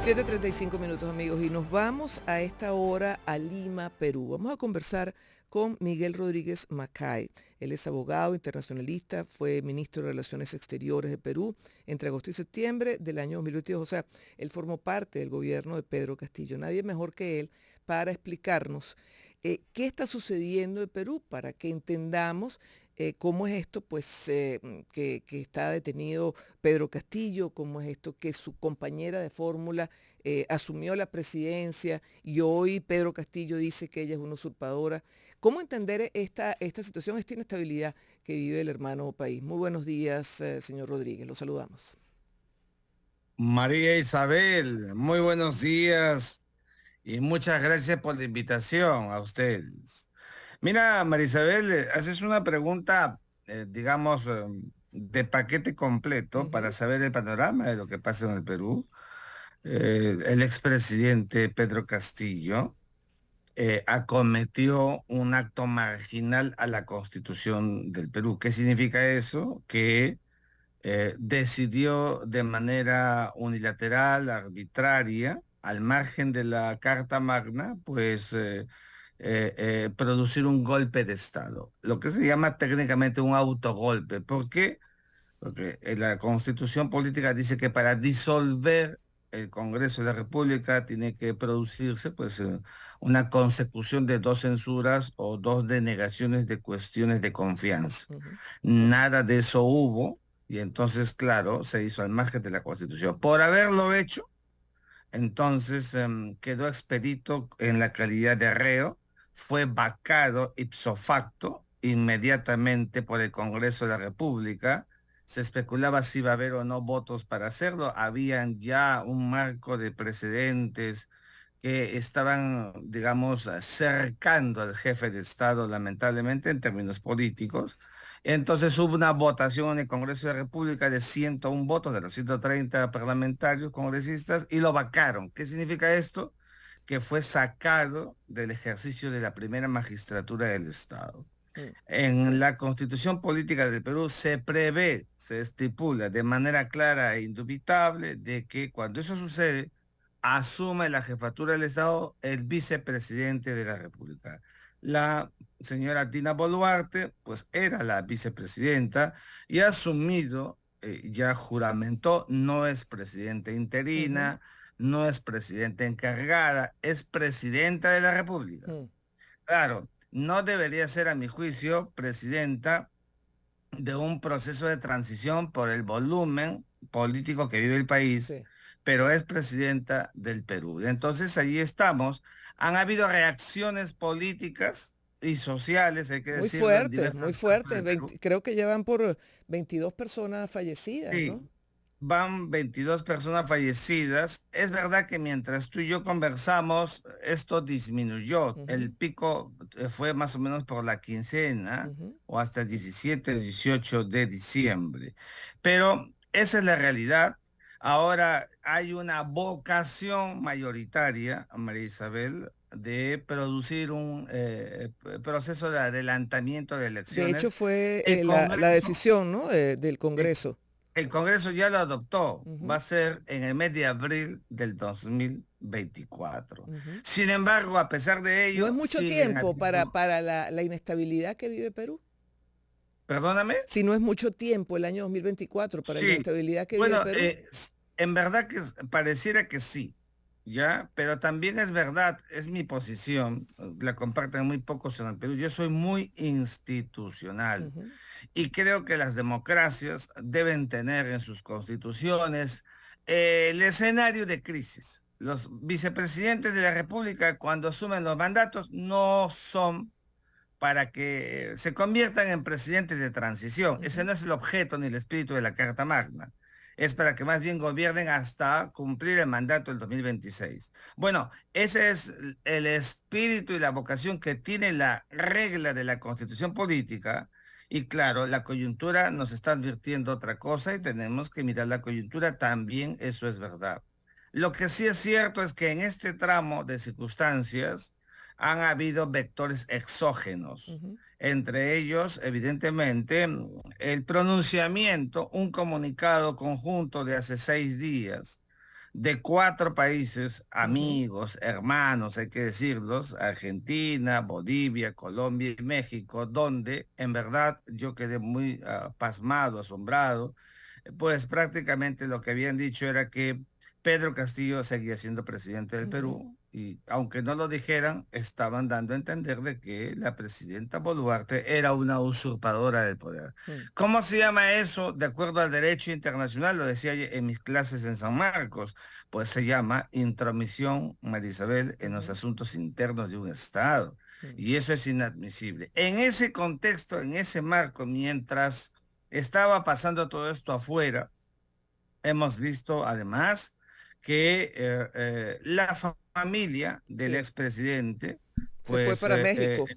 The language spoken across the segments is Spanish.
7:35 amigos, y nos vamos a esta hora a Lima, Perú. Vamos a conversar con Miguel Rodríguez Macay. Él es abogado internacionalista, fue ministro de Relaciones Exteriores de Perú entre agosto y septiembre del año 2022. O sea, él formó parte del gobierno de Pedro Castillo. Nadie mejor que él para explicarnos qué está sucediendo en Perú, para que entendamos cómo es esto, pues, que está detenido Pedro Castillo, cómo es esto que su compañera de fórmula asumió la presidencia y hoy Pedro Castillo dice que ella es una usurpadora. ¿Cómo entender esta situación, esta inestabilidad que vive el hermano país? Muy buenos días, señor Rodríguez, lo saludamos. María Isabel, muy buenos días y muchas gracias por la invitación a ustedes. Mira, María Isabel, haces una pregunta, digamos, de paquete completo para Ujú. saber el panorama de lo que pasa en el Perú. El expresidente Pedro Castillo acometió un acto marginal a la Constitución del Perú. ¿Qué significa eso? Que decidió de manera unilateral, arbitraria, al margen de la Carta Magna, pues producir un golpe de Estado, lo que se llama técnicamente un autogolpe. ¿Por qué? Porque la Constitución política dice que para disolver el Congreso de la República tiene que producirse pues una consecución de dos censuras o dos denegaciones de cuestiones de confianza. Ujú. Nada de eso hubo y entonces, claro, se hizo al margen de la Constitución. Por haberlo hecho, entonces quedó expedito en la calidad de reo, fue vacado ipso facto inmediatamente por el Congreso de la República. Se especulaba si iba a haber o no votos para hacerlo. Habían ya un marco de precedentes que estaban, digamos, cercando al jefe de Estado, lamentablemente, en términos políticos. Entonces hubo una votación en el Congreso de la República de 101 votos de los 130 parlamentarios congresistas y lo vacaron. ¿Qué significa esto? Que fue sacado del ejercicio de la primera magistratura del Estado. Mm. En la Constitución Política del Perú se prevé, se estipula de manera clara e indubitable de que cuando eso sucede, asume la jefatura del Estado el vicepresidente de la República. La señora Dina Boluarte, pues era la vicepresidenta y ha asumido, ya juramentó, no es presidenta Ujú. interina, no es presidenta encargada, es presidenta de la República. Mm. Claro, no debería ser, a mi juicio, presidenta de un proceso de transición por el volumen político que vive el país, Sí. pero es presidenta del Perú. Entonces, allí estamos. Han habido reacciones políticas y sociales, hay que decirlo, en Muy diversas partes fuertes. del Perú. Creo que llevan por 22 personas fallecidas, ¿no? Sí, van 22 personas fallecidas. Es verdad que mientras tú y yo conversamos, esto disminuyó. El Ujú. pico fue más o menos por la quincena Ujú. o hasta el 17 o 18 de diciembre. Pero esa es la realidad. Ahora hay una vocación mayoritaria, María Isabel, de producir un proceso de adelantamiento de De hecho, elecciones. fue El la Congreso decisión, ¿no? Del Congreso. el Congreso ya lo adoptó, va Ujú. a ser en el mes de abril del 2024. Ujú. Sin embargo, a pesar de No es ello, mucho siguen tiempo habiendo, para la inestabilidad que vive Perú. perdóname, Si no es mucho tiempo el año 2024 para la sí, inestabilidad que vive bueno, Perú. en verdad que pareciera que sí, ¿ya? Pero también es verdad, es mi posición, la comparten muy pocos en el Perú, yo soy muy institucional Ujú. y creo que las democracias deben tener en sus constituciones el escenario de crisis. Los vicepresidentes de la República, cuando asumen los mandatos, no son para que se conviertan en presidentes de transición. Ese Ujú. no es el objeto ni el espíritu de la Carta Magna. Es para que más bien gobiernen hasta cumplir el mandato del 2026. Bueno, ese es el espíritu y la vocación que tiene la regla de la Constitución política. Y claro, la coyuntura nos está advirtiendo otra cosa y tenemos que mirar la coyuntura también, eso es verdad. Lo que sí es cierto es que en este tramo de circunstancias, han habido vectores exógenos, Ujú. entre ellos, evidentemente, el pronunciamiento, un comunicado conjunto de hace 6 días de 4 países, Ujú, amigos, hermanos, hay que decirlos, Argentina, Bolivia, Colombia y México, donde en verdad yo quedé muy pasmado, asombrado, pues prácticamente lo que habían dicho era que Pedro Castillo seguía siendo presidente del ujú, Perú y aunque no lo dijeran, estaban dando a entender de que la presidenta Boluarte era una usurpadora del poder. ujú, ¿Cómo se llama eso de acuerdo al derecho internacional? Lo decía en mis clases en San Marcos. Pues se llama intromisión, María Isabel, en los ujú, asuntos internos de un Estado. ujú, Y eso es inadmisible. En ese contexto, en ese marco, mientras estaba pasando todo esto afuera, hemos visto además que familia del sí, expresidente se fue pues para México.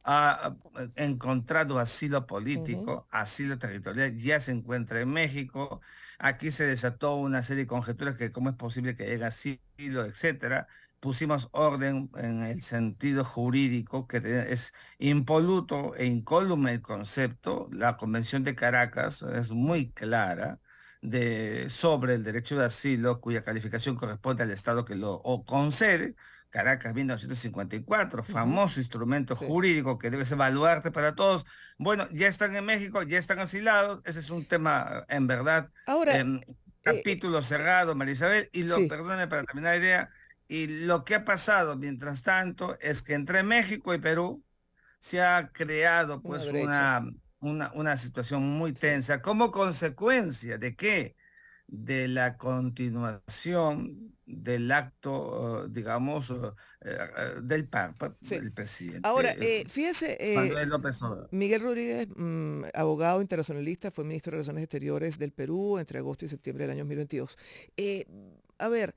ha encontrado asilo Ujú, político, asilo territorial, ya se encuentra en México. Aquí se desató una serie de conjeturas que cómo es posible que haya asilo, etcétera. Pusimos orden en el sentido jurídico, que es impoluto e incólume el concepto. La Convención de Caracas es muy clara sobre el derecho de asilo, cuya calificación corresponde al Estado que lo concede. Caracas 1954, ujú, famoso instrumento sí. jurídico que debe evaluarte para todos. Bueno, ya están en México, ya están asilados. Ese es un tema, en verdad, Ahora, em, eh, capítulo cerrado, María Isabel. sí, Perdone para terminar la idea, y lo que ha pasado mientras tanto es que entre México y Perú se ha creado una pues brecha, una situación muy sí. tensa como consecuencia de qué, de la continuación del acto, digamos, del Papa, Sí. el Ahora, presidente fíjese, Manuel López Obrador. Miguel Rodríguez, abogado internacionalista, fue ministro de Relaciones Exteriores del Perú entre agosto y septiembre del año 2022. Eh, a ver,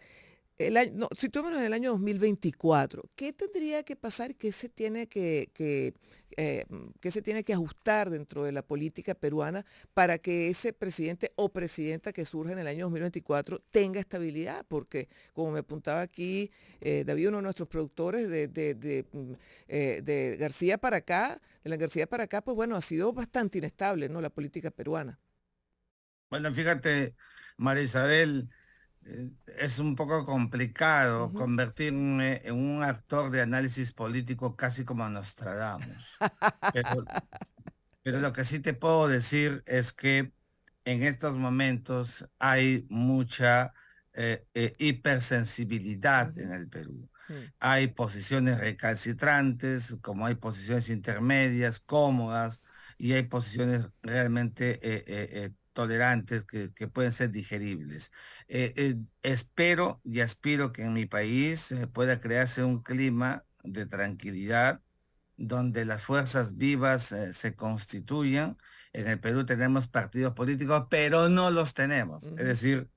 no, situémonos en el año 2024. ¿Qué tendría que pasar? ¿Qué se tiene qué se tiene que ajustar dentro de la política peruana para que ese presidente o presidenta que surja en el año 2024 tenga estabilidad? Porque, como me apuntaba aquí David, uno de nuestros productores de García para acá, de la García para acá, pues bueno, ha sido bastante inestable, ¿no? La política peruana. Bueno, fíjate, María Isabel, es un poco complicado Ujú. convertirme en un actor de análisis político casi como Nostradamus. Pero Pero lo que sí te puedo decir es que en estos momentos hay mucha hipersensibilidad en Ujú, el Perú. mm, Hay posiciones recalcitrantes, como hay posiciones intermedias, cómodas, y hay posiciones realmente tolerantes que pueden ser digeribles. Espero y aspiro que en mi país pueda crearse un clima de tranquilidad donde las fuerzas vivas se constituyan. En el Perú tenemos partidos políticos, pero no los tenemos. Es ujú, decir,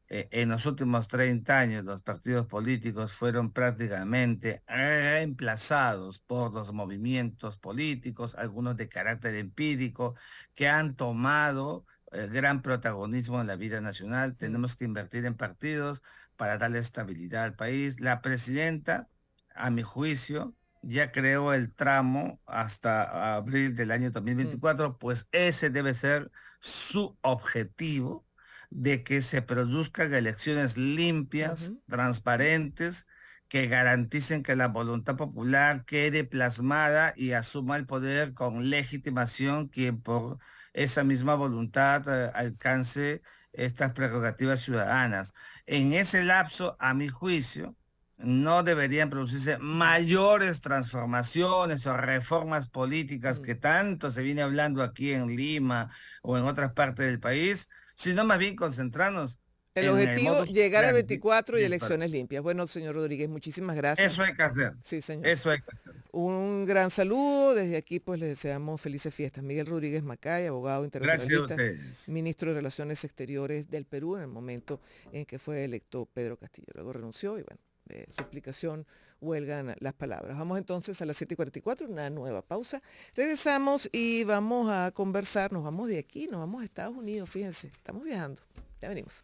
en los últimos 30 años los partidos políticos fueron prácticamente reemplazados por los movimientos políticos, algunos de carácter empírico, que han tomado gran protagonismo en la vida nacional. mm, Tenemos que invertir en partidos para darle estabilidad al país. La presidenta, a mi juicio, ya creó el tramo hasta abril del año mm, 2024, pues ese debe ser su objetivo, de que se produzcan elecciones limpias, ujú, transparentes, que garanticen que la voluntad popular quede plasmada y asuma el poder con legitimación, quien por esa misma voluntad alcance estas prerrogativas ciudadanas. En ese lapso, a mi juicio, no deberían producirse ujú, mayores transformaciones o reformas políticas mm. que tanto se viene hablando aquí en Lima o en otras partes del país, sino más bien concentrarnos El en el objetivo, modo llegar al operandi 24 y del país. elecciones limpias. Bueno, señor Rodríguez, muchísimas gracias. Eso hay que hacer, Sí, señor. eso hay que hacer. Un gran saludo. Desde aquí, pues, le deseamos felices fiestas. Miguel Rodríguez Macay, abogado Gracias a internacionalista, ustedes. ministro de Relaciones Exteriores del Perú en el momento en que fue electo Pedro Castillo. Luego renunció y, bueno, de su explicación huelgan las palabras. Vamos entonces a las 7:44, una nueva pausa. Regresamos y vamos a conversar. Nos vamos de aquí, nos vamos a Estados Unidos, fíjense. Estamos viajando. Ya venimos.